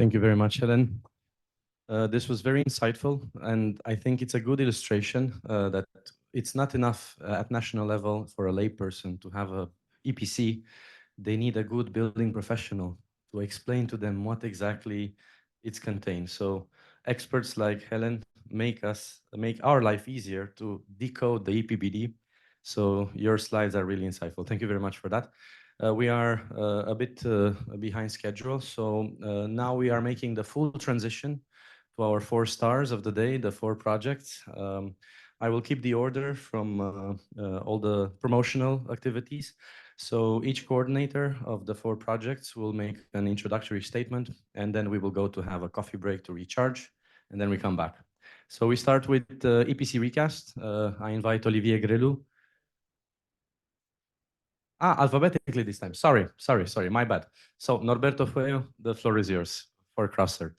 Thank you very much, Hélène. This was very insightful, and I think it's a good illustration that it's not enough at national level for a layperson to have a EPC. They need a good building professional to explain to them what exactly it's contained. So experts like Hélène make our life easier to decode the EPBD. So your slides are really insightful. Thank you very much for that. We are a bit behind schedule. So now we are making the full transition to our 4 stars of the day, the 4 projects. I will keep the order from all the promotional activities. So each coordinator of the 4 projects will make an introductory statement, and then we will go to have a coffee break to recharge, and then we come back. So we start with EPC RECAST. I invite Olivier Greslou. Alphabetically this time. Sorry, my bad. So Norberto Fueyo, the floor is yours for crossCert.